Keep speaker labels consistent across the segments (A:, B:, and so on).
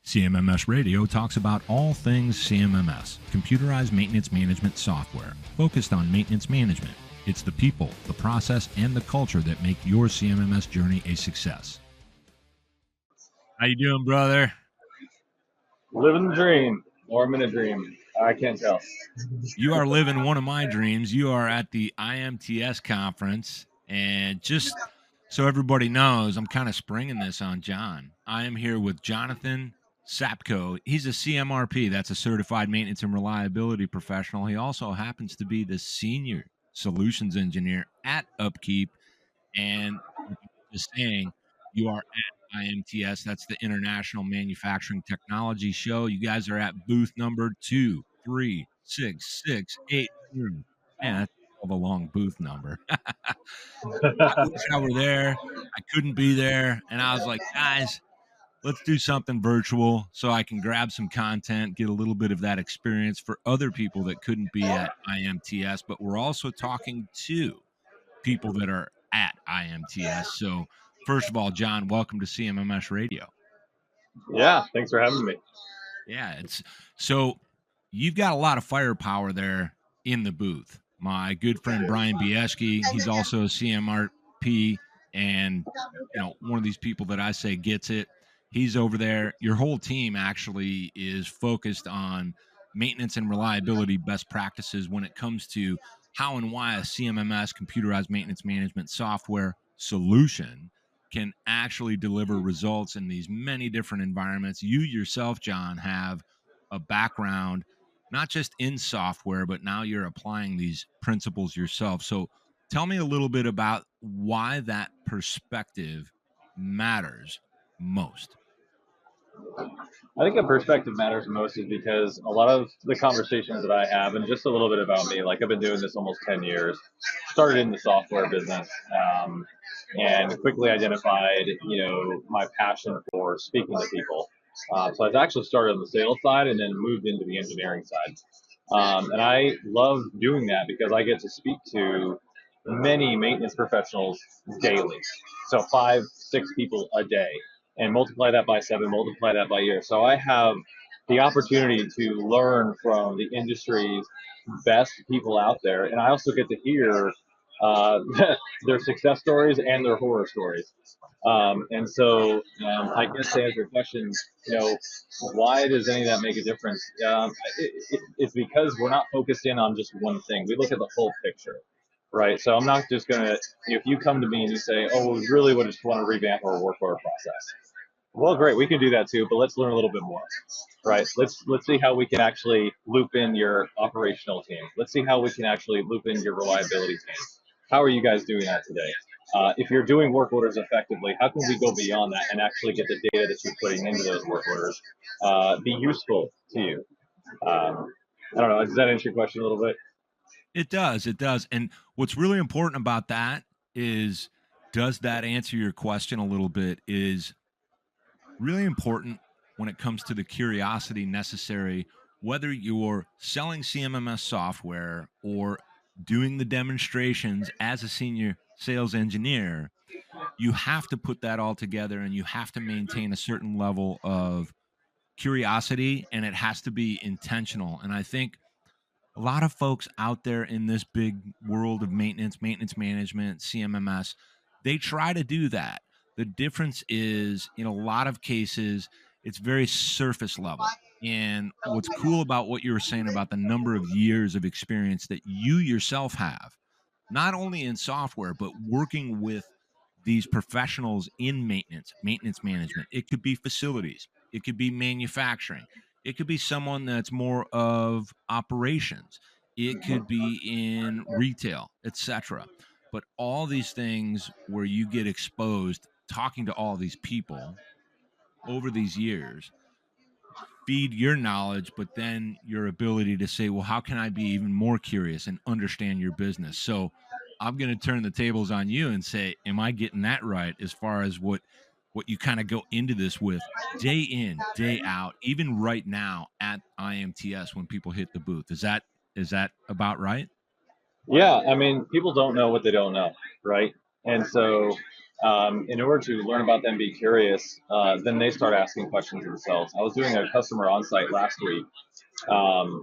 A: CMMS Radio talks about all things CMMS, computerized maintenance management software, focused on maintenance management. It's the people, the process, and the culture that make your CMMS journey a success. How you doing, brother?
B: Living the dream, or I'm in a dream. I can't tell.
A: You are living one of my dreams. You are at the IMTS conference, and just so everybody knows, I'm kind of springing this on John. I am here with Jonathan Sapko. He's a CMRP. That's a certified maintenance and reliability professional. He also happens to be the senior solutions engineer at UpKeep. And just saying, you are at IMTS. That's the International Manufacturing Technology Show. You guys are at booth number 23668. Man, that's a long booth number. I wish I were there. I couldn't be there. And I was like, guys, let's do something virtual so I can grab some content, get a little bit of that experience for other people that couldn't be at IMTS. But we're also talking to people that are at IMTS. So, first of all, John, welcome to CMMS Radio.
B: Yeah, thanks for having me.
A: Yeah, so you've got a lot of firepower there in the booth. My good friend Bryan Bieschke, he's also a CMRP, and one of these people that I say gets it. He's over there. Your whole team actually is focused on maintenance and reliability best practices when it comes to how and why a CMMS, computerized maintenance management software solution, can actually deliver results in these many different environments. You yourself, John, have a background not just in software, but now you're applying these principles yourself. So tell me a little bit about why that perspective matters most.
B: I think a perspective matters most is because a lot of the conversations that I have, and just a little bit about me, like I've been doing this almost 10 years, started in the software business, and quickly identified, my passion for speaking to people. So I've actually started on the sales side and then moved into the engineering side. And I love doing that because I get to speak to many maintenance professionals daily. So 5, 6 people a day, and multiply that by 7, multiply that by year. So I have the opportunity to learn from the industry's best people out there, and I also get to hear their success stories and their horror stories. And so I guess to answer your question, why does any of that make a difference? It's because we're not focused in on just one thing. We look at the whole picture, right? So I'm not just going to, if you come to me and you say, oh, we really would just want to revamp our work order process. Well, great, we can do that too, but let's learn a little bit more, right? Let's see how we can actually loop in your operational team. Let's see how we can actually loop in your reliability team. How are you guys doing that today? If you're doing work orders effectively, how can we go beyond that and actually get the data that you're putting into those work orders be useful to you? I don't know. Does that answer your question a little bit?
A: It does. And what's really important about that is, does that answer your question a little bit, is really important when it comes to the curiosity necessary, whether you're selling CMMS software or doing the demonstrations as a senior sales engineer. You have to put that all together, and you have to maintain a certain level of curiosity, and it has to be intentional. And I think a lot of folks out there in this big world of maintenance management, CMMS, they try to do that. The difference is, in a lot of cases, it's very surface level. And what's cool about what you were saying about the number of years of experience that you yourself have, not only in software, but working with these professionals in maintenance management. It could be facilities, it could be manufacturing, it could be someone that's more of operations, it could be in retail, etc. But all these things where you get exposed talking to all these people over these years feed your knowledge, but then your ability to say, well, how can I be even more curious and understand your business? So I'm going to turn the tables on you and say, am I getting that right as far as what you kind of go into this with day in, day out, even right now at IMTS when people hit the booth? Is that about right?
B: Yeah, I mean, people don't know what they don't know, right? And so in order to learn about them, be curious, then they start asking questions themselves. I was doing a customer on-site last week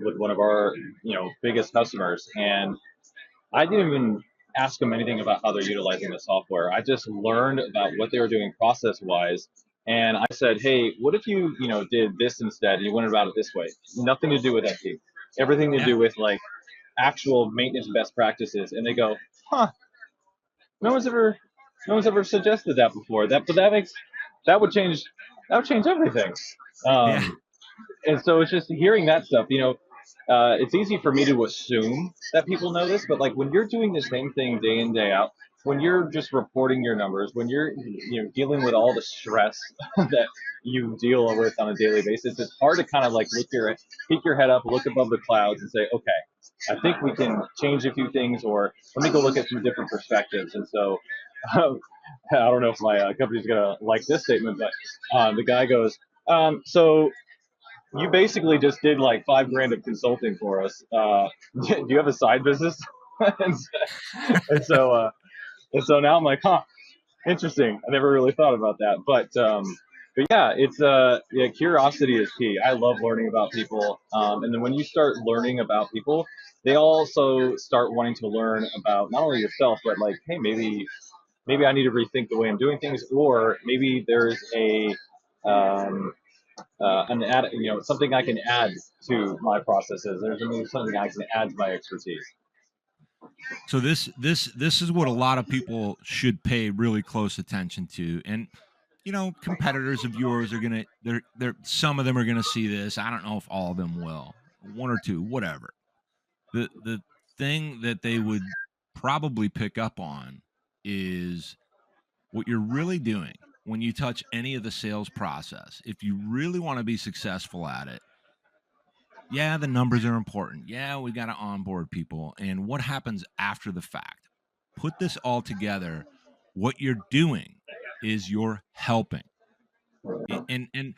B: with one of our, biggest customers, and I didn't even ask them anything about how they're utilizing the software. I just learned about what they were doing process-wise, and I said, "Hey, what if you, did this instead? You went about it this way. Nothing to do with FP, everything to
A: Yeah.
B: do with like actual maintenance best practices." And they go, "Huh? No one's ever, no one's ever suggested that before. But that would change, everything."
A: Yeah.
B: Um, and so it's just hearing that stuff. It's easy for me to assume that people know this, but like when you're doing the same thing day in day out, when you're just reporting your numbers, when you're dealing with all the stress that you deal with on a daily basis, it's hard to kind of like peek your head up, look above the clouds, and say, okay, I think we can change a few things, or let me go look at some different perspectives. And so, I don't know if my company's gonna like this statement, but the guy goes, so you basically just did like $5,000 of consulting for us. Do you have a side business? and, and so, uh, and so now I'm like, huh, interesting. I never really thought about that, but yeah, it's curiosity is key. I love learning about people, and then when you start learning about people, they also start wanting to learn about not only yourself, but like, hey, maybe I need to rethink the way I'm doing things, or maybe there's something I can add to my processes. There's something I can add to my expertise.
A: So this is what a lot of people should pay really close attention to. And competitors of yours are gonna they're some of them are gonna see this. I don't know if all of them will. One or two, whatever. The thing that they would probably pick up on is what you're really doing when you touch any of the sales process. If you really want to be successful at it, yeah, the numbers are important. Yeah, we got to onboard people. And what happens after the fact? Put this all together. What you're doing is you're helping. And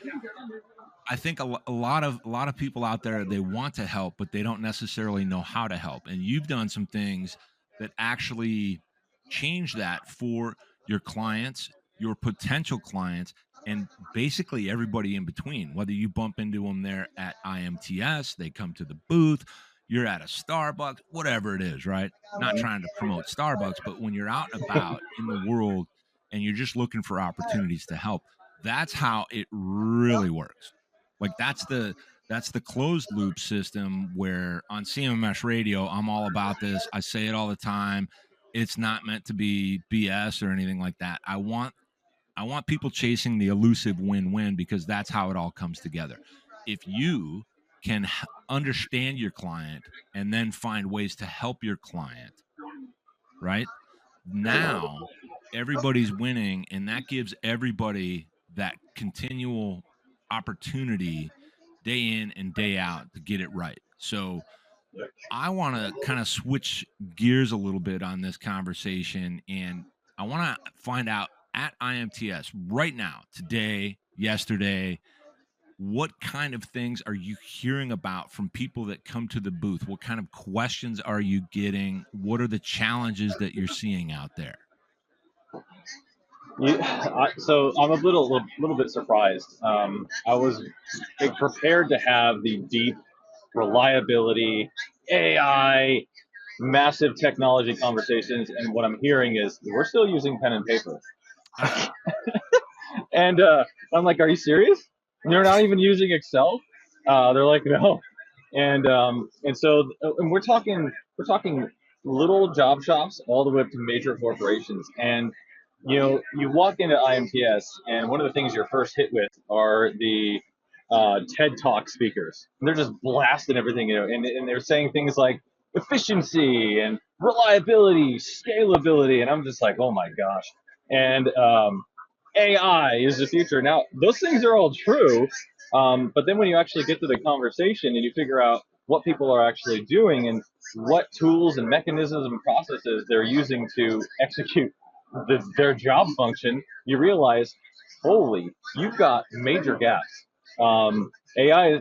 A: I think a lot of people out there, they want to help, but they don't necessarily know how to help. And you've done some things that actually change that for your clients, your potential clients, and basically everybody in between. Whether you bump into them there at IMTS, they come to the booth, you're at a Starbucks, whatever it is, right? Not trying to promote Starbucks, but when you're out and about in the world and you're just looking for opportunities to help, that's how it really works. Like that's the closed loop system where on CMMS radio, I'm all about this. I say it all the time. It's not meant to be BS or anything like that. I want people chasing the elusive win-win, because that's how it all comes together. If you can understand your client and then find ways to help your client, right? Now everybody's winning, and that gives everybody that continual opportunity day in and day out to get it right. So I want to kind of switch gears a little bit on this conversation, and I want to find out at IMTS right now, today, yesterday, what kind of things are you hearing about from people that come to the booth? What kind of questions are you getting? What are the challenges that you're seeing out there?
B: So I'm a little bit surprised. I was prepared to have the deep reliability, AI, massive technology conversations, and what I'm hearing is we're still using pen and paper. And I'm like, are you serious? They're not even using Excel. They're like, no. And we're talking little job shops all the way up to major corporations. And you walk into IMTS, and one of the things you're first hit with are the TED Talk speakers. And they're just blasting everything, and they're saying things like efficiency and reliability, scalability, and I'm just like, oh my gosh. And AI is the future. Now, those things are all true, but then when you actually get to the conversation and you figure out what people are actually doing and what tools and mechanisms and processes they're using to execute their job function, you realize, holy, you've got major gaps. AI,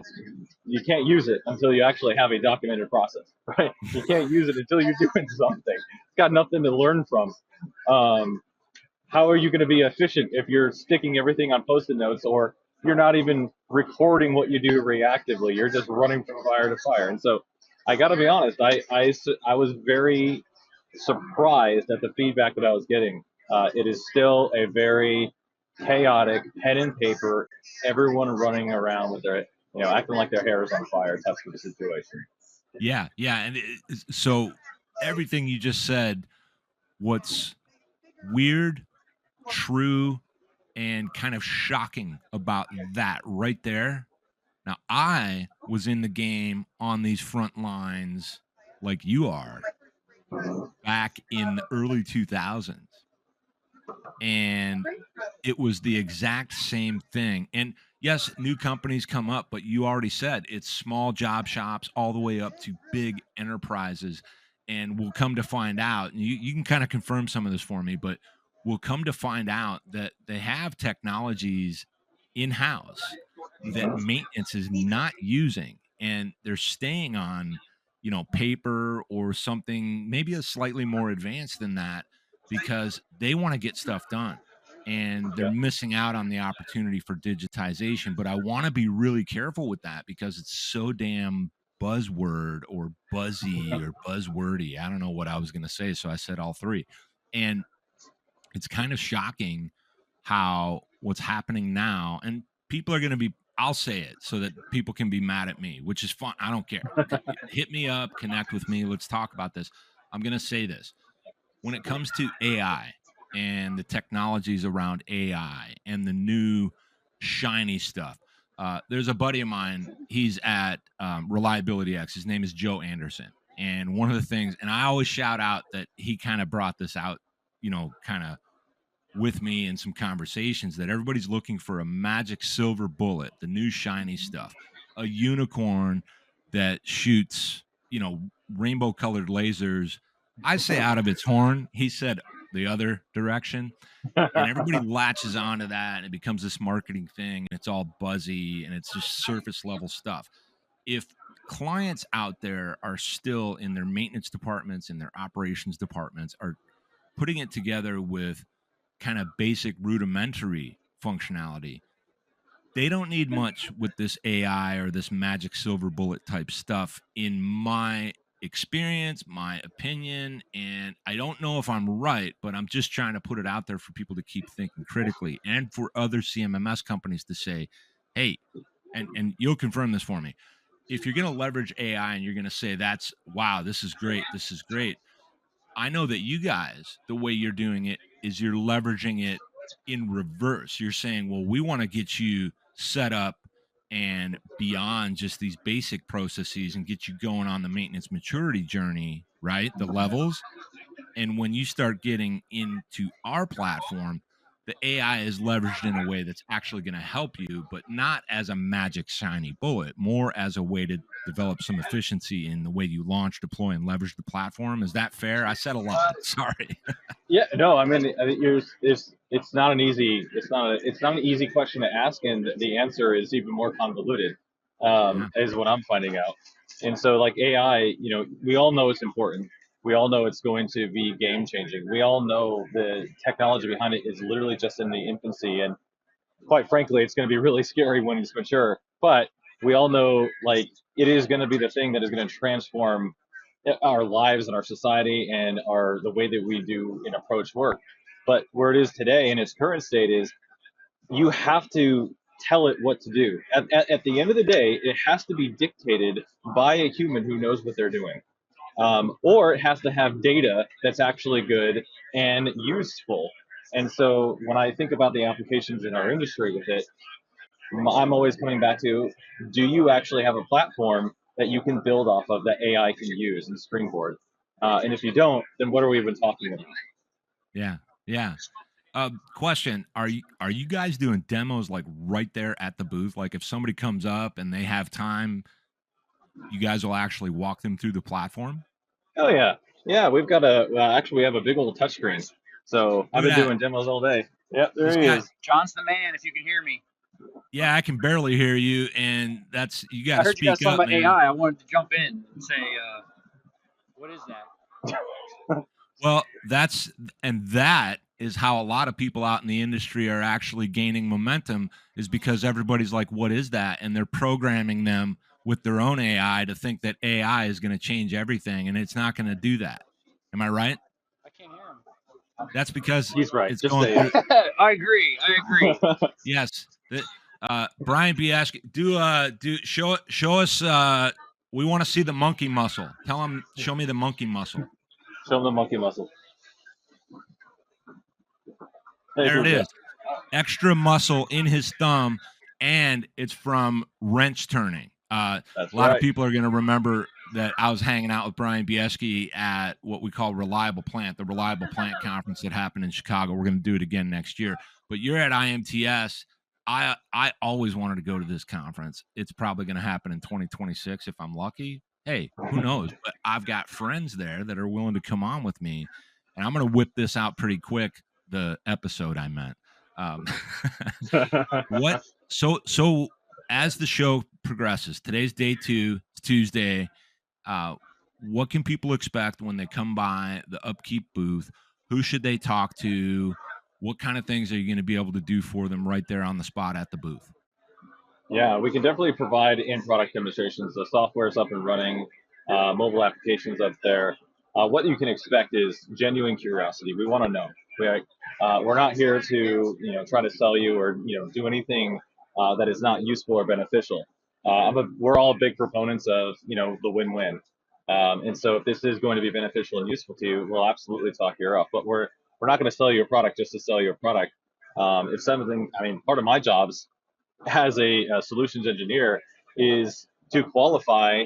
B: you can't use it until you actually have a documented process, right? You can't use it until you're doing something. It's got nothing to learn from. how are you going to be efficient if you're sticking everything on Post-it notes, or you're not even recording what you do reactively? You're just running from fire to fire. And so I got to be honest, I was very surprised at the feedback that I was getting. It is still a very chaotic pen and paper, everyone running around with their, acting like their hair is on fire type of a situation.
A: Yeah, and so everything you just said, what's weird, true, and kind of shocking about that right there. Now, I was in the game on these front lines like you are back in the early 2000s. And it was the exact same thing. And yes, new companies come up, but you already said it's small job shops all the way up to big enterprises. And we'll come to find out, and you can kind of confirm some of this for me, but we'll come to find out that they have technologies in house that maintenance is not using, and they're staying on, paper or something maybe a slightly more advanced than that because they want to get stuff done and they're
B: Yeah.
A: missing out on the opportunity for digitization. But I want to be really careful with that because it's so damn buzzword or buzzy or buzzwordy. I don't know what I was going to say, so I said all three. And it's kind of shocking how what's happening now, and people are going to be, I'll say it so that people can be mad at me, which is fun. I don't care. Hit me up, connect with me. Let's talk about this. I'm going to say this. When it comes to AI and the technologies around AI and the new shiny stuff, there's a buddy of mine. He's at Reliability X. His name is Joe Anderson. And one of the things, and I always shout out that he kind of brought this out, kind of with me in some conversations, that everybody's looking for a magic silver bullet, the new shiny stuff, a unicorn that shoots, rainbow colored lasers. I say out of its horn. He said the other direction. And everybody latches onto that and it becomes this marketing thing. And it's all buzzy and it's just surface level stuff. If clients out there are still in their maintenance departments and their operations departments are putting it together with kind of basic rudimentary functionality, they don't need much with this AI or this magic silver bullet type stuff, in my experience, my opinion. And I don't know if I'm right, but I'm just trying to put it out there for people to keep thinking critically and for other CMMS companies to say, hey, and you'll confirm this for me. If you're going to leverage AI and you're going to say, that's wow, this is great. I know that you guys, the way you're doing it is you're leveraging it in reverse. You're saying, well, we want to get you set up and beyond just these basic processes and get you going on the maintenance maturity journey, right? The levels. And when you start getting into our platform, the AI is leveraged in a way that's actually going to help you, but not as a magic shiny bullet, more as a way to develop some efficiency in the way you launch, deploy, and leverage the platform. Is that fair? I said a lot. Sorry.
B: Yeah, no, I mean, it's not an easy, it's not an easy question to ask, and the answer is even more convoluted, is what I'm finding out. And so, like AI, we all know it's important. We all know it's going to be game changing. We all know the technology behind it is literally just in the infancy, and quite frankly, it's going to be really scary when it's mature. But we all know, like, it is going to be the thing that is going to transform our lives and our society and the way that we do and approach work. But where it is today in its current state is you have to tell it what to do. At the end of the day, it has to be dictated by a human who knows what they're doing. Or it has to have data that's actually good and useful. And so when I think about the applications in our industry with it, I'm always coming back to, do you actually have a platform that you can build off of that AI can use and springboard? And if you don't, then what are we even talking about?
A: Yeah. Question: Are you guys doing demos like right there at the booth? Like if somebody comes up and they have time, you guys will actually walk them through the platform?
B: Oh yeah, yeah. We've got actually we have a big old touchscreen. So I've been doing demos all day. Yep, there he is.
C: John's the man. If you can hear me.
A: Yeah, I can barely hear you, and you got to speak up.
C: I heard you guys talking about AI. I wanted to jump in and say, what is that?
A: Well, that is how a lot of people out in the industry are actually gaining momentum, is because everybody's like, what is that? And they're programming them with their own AI to think that AI is going to change everything, and it's not going to do that. Am I right?
C: I can't hear him.
A: That's because
B: He's right.
A: it's
B: Just
A: going
B: say
A: through.
C: I agree.
A: Yes. Bryan Bieschke, show us. We want to see the monkey muscle. Tell him, show me the monkey muscle.
B: Show him the monkey muscle.
A: There it is. Extra muscle in his thumb, and it's from wrench turning. A lot of people are going to remember that I was hanging out with Bryan Bieschke at what we call Reliable Plant, the Reliable Plant Conference that happened in Chicago. We're going to do it again next year. But you're at IMTS. I always wanted to go to this conference. It's probably going to happen in 2026 if I'm lucky. Hey, who knows? But I've got friends there that are willing to come on with me, and I'm going to whip this out pretty quick. The episode I meant. What? So as the show progresses, today's day 2, it's Tuesday. What can people expect when they come by the UpKeep booth? Who should they talk to? What kind of things are you going to be able to do for them right there on the spot at the booth?
B: Yeah, we can definitely provide in-product demonstrations. The software's up and running, mobile applications up there. What you can expect is genuine curiosity. We want to know. We're not here to try to sell you or do anything that is not useful or beneficial. We're all big proponents of the win-win. And so if this is going to be beneficial and useful to you, we'll absolutely talk your ear off. But we're not going to sell you a product just to sell you a product. If something, part of my jobs as a solutions engineer is to qualify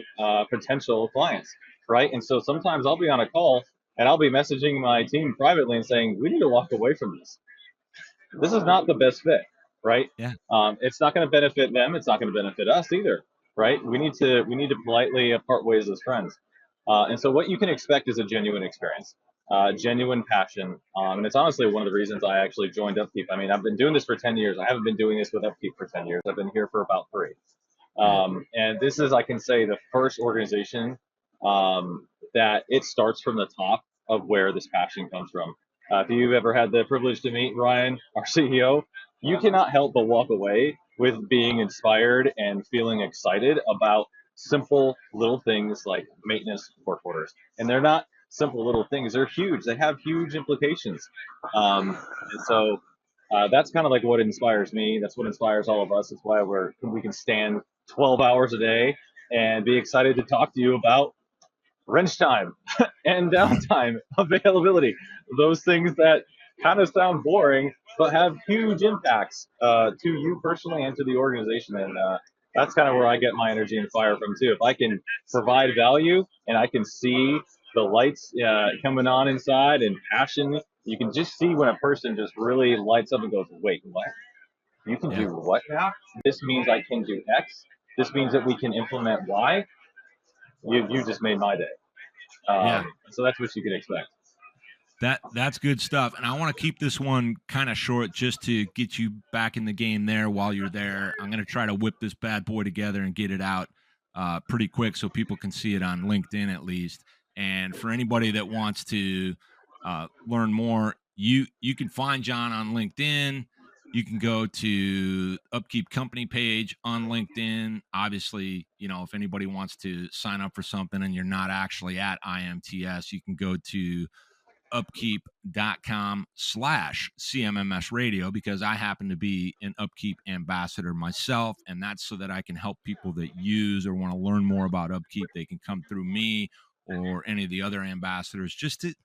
B: potential clients, right? And so sometimes I'll be on a call and I'll be messaging my team privately and saying, we need to walk away from this. This is not the best fit, right?
A: Yeah.
B: It's not going to benefit them. It's not going to benefit us either, right? We need to politely part ways as friends. And so what you can expect is a genuine experience, genuine passion. And it's honestly one of the reasons I actually joined UpKeep. I've been doing this for 10 years. I haven't been doing this with UpKeep for 10 years. I've been here for about 3. And this is, I can say, the first organization that it starts from the top of where this passion comes from. If you've ever had the privilege to meet Ryan, our CEO, you cannot help but walk away with being inspired and feeling excited about simple little things like maintenance work orders. And they're not simple little things. They're huge. They have huge implications. And so that's kind of like what inspires me. That's what inspires all of us. That's why we can stand 12 hours a day and be excited to talk to you about wrench time and downtime availability. Those things that kind of sound boring, but have huge impacts to you personally and to the organization. And that's kind of where I get my energy and fire from too. If I can provide value and I can see the lights coming on inside and passion, you can just see when a person just really lights up and goes, wait, what? You can do what now? This means I can do X. This means that we can implement Y. You just made my day. So that's what you can expect.
A: That's good stuff. And I want to keep this one kind of short just to get you back in the game there while you're there. I'm going to try to whip this bad boy together and get it out pretty quick so people can see it on LinkedIn at least. And for anybody that wants to learn more, you can find John on LinkedIn. You can go to UpKeep company page on LinkedIn. Obviously, if anybody wants to sign up for something and you're not actually at IMTS, you can go to upkeep.com/CMMSradio, because I happen to be an UpKeep ambassador myself, and that's so that I can help people that use or want to learn more about UpKeep. They can come through me or any of the other ambassadors just to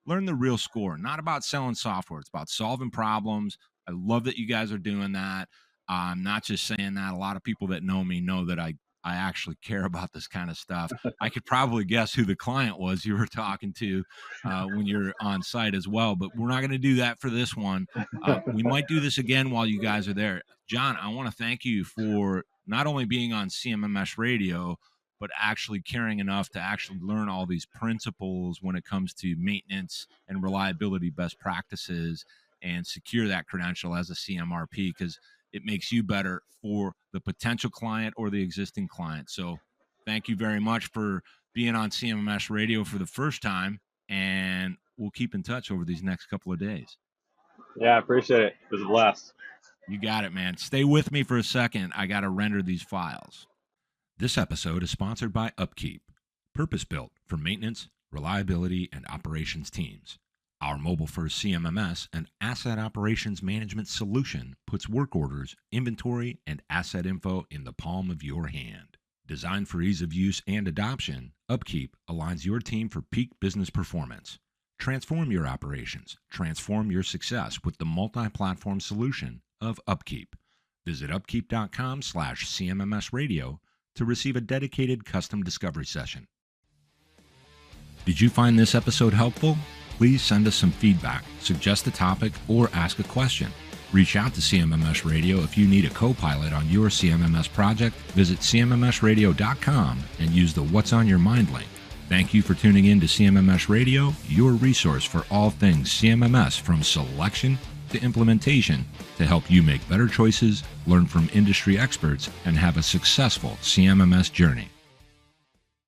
A: learn the real score. Not about selling software. It's about solving problems. I love that you guys are doing that. I'm not just saying that. A lot of people that know me know that I actually care about this kind of stuff. I could probably guess who the client was you were talking to when you're on site as well, but we're not going to do that for this one. We might do this again while you guys are there. John, I want to thank you for not only being on CMMS Radio, but actually caring enough to actually learn all these principles when it comes to maintenance and reliability best practices and secure that credential as a CMRP, because it makes you better for the potential client or the existing client. So thank you very much for being on CMMS Radio for the first time, and we'll keep in touch over these next couple of days.
B: Yeah, I appreciate it. It was a blast.
A: You got it, man. Stay with me for a second. I got to render these files. This episode is sponsored by UpKeep, purpose-built for maintenance, reliability, and operations teams. Our mobile-first CMMS and asset operations management solution puts work orders, inventory, and asset info in the palm of your hand. Designed for ease of use and adoption, UpKeep aligns your team for peak business performance. Transform your operations, transform your success with the multi-platform solution of UpKeep. Visit upkeep.com/CMMSradio to receive a dedicated custom discovery session. Did you find this episode helpful? Please send us some feedback, suggest a topic, or ask a question. Reach out to CMMS Radio if you need a co-pilot on your CMMS project. Visit CMMSradio.com and use the What's on Your Mind link. Thank you for tuning in to CMMS Radio, your resource for all things CMMS from selection to implementation to help you make better choices, learn from industry experts, and have a successful CMMS journey.